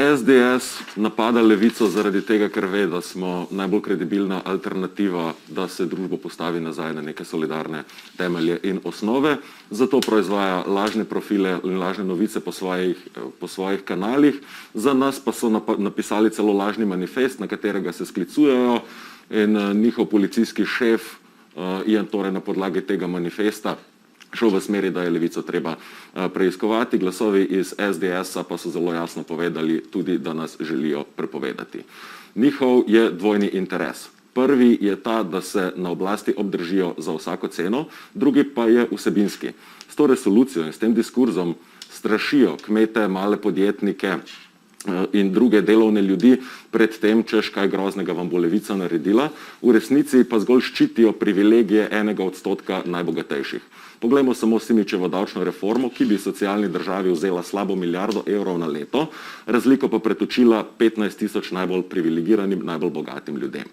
SDS napada Levico zaradi tega, ker ve, da smo najbolj kredibilna alternativa, da se družbo postavi nazaj na neke solidarne temelje in osnove. Zato proizvaja lažne profile in lažne novice po svojih kanalih. Za nas pa so napisali celo lažni manifest, na katerega se sklicujejo, in njihov policijski šef je torej na podlagi tega manifesta šel v smeri, da je Levico treba preiskovati. Glasovi iz SDS-a pa so zelo jasno povedali tudi, da nas želijo prepovedati. Njihov je dvojni interes. Prvi je ta, da se na oblasti obdržijo za vsako ceno, drugi pa je vsebinski. S to resolucijo in s tem diskurzom strašijo kmete, male podjetnike in druge delovne ljudi pred tem, češ kaj groznega vam bo Levica naredila, v resnici pa zgolj ščitijo privilegije 1% najbogatejših. Poglejmo samo Simičevo davčno reformo, ki bi socialni državi vzela slabo milijardo evrov na leto, razliko pa pretočila 15.000 najbolj privilegiranim, najbolj bogatim ljudem.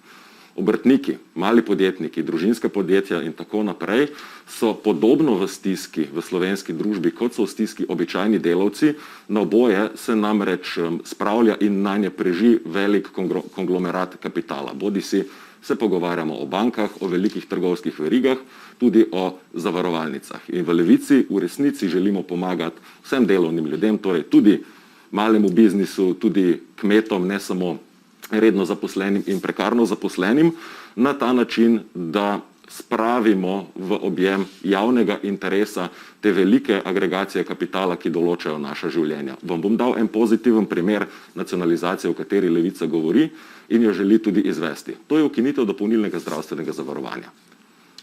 Obrtniki, mali podjetniki, družinska podjetja in tako naprej so podobno v stiski v slovenski družbi, kot so v stiski običajni delavci. Na oboje se namreč spravlja in nanje preži velik konglomerat kapitala. Bodisi se pogovarjamo o bankah, o velikih trgovskih verigah, tudi o zavarovalnicah. In v Levici v resnici želimo pomagati vsem delovnim ljudem, torej tudi malemu biznisu, tudi kmetom, ne samo redno zaposlenim in prekarno zaposlenim, na ta način, da spravimo v objem javnega interesa te velike agregacije kapitala, ki določajo naša življenja. Vam bom dal en pozitiven primer nacionalizacije, o kateri Levica govori in jo želi tudi izvesti. To je ukinitev dopolnilnega zdravstvenega zavarovanja.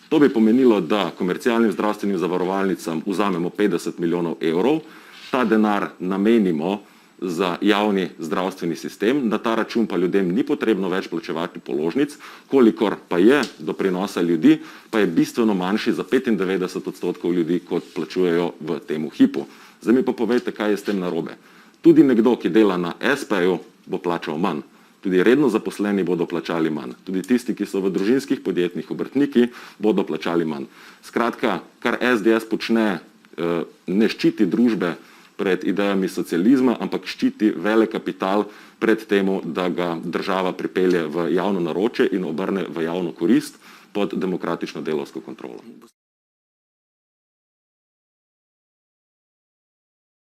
To bi pomenilo, da komercialnim zdravstvenim zavarovalnicam vzamemo 50 milijonov evrov, ta denar namenimo za javni zdravstveni sistem, na ta račun pa ljudem ni potrebno več plačevati položnic, kolikor pa je doprinosa ljudi, pa je bistveno manjši za 95% ljudi, kot plačujejo v temu hipu. Zdaj mi pa povejte, kaj je s tem narobe. Tudi nekdo, ki dela na SP-ju, bo plačal manj. Tudi redno zaposleni bodo plačali manj. Tudi tisti, ki so v družinskih podjetjih, obrtniki, bodo plačali manj. Skratka, kar SDS počne, ne ščiti družbe pred idejami socializma, ampak ščiti velik kapital pred temu, da ga država pripelje v javno naročje in obrne v javno korist pod demokratično delavsko kontrolo.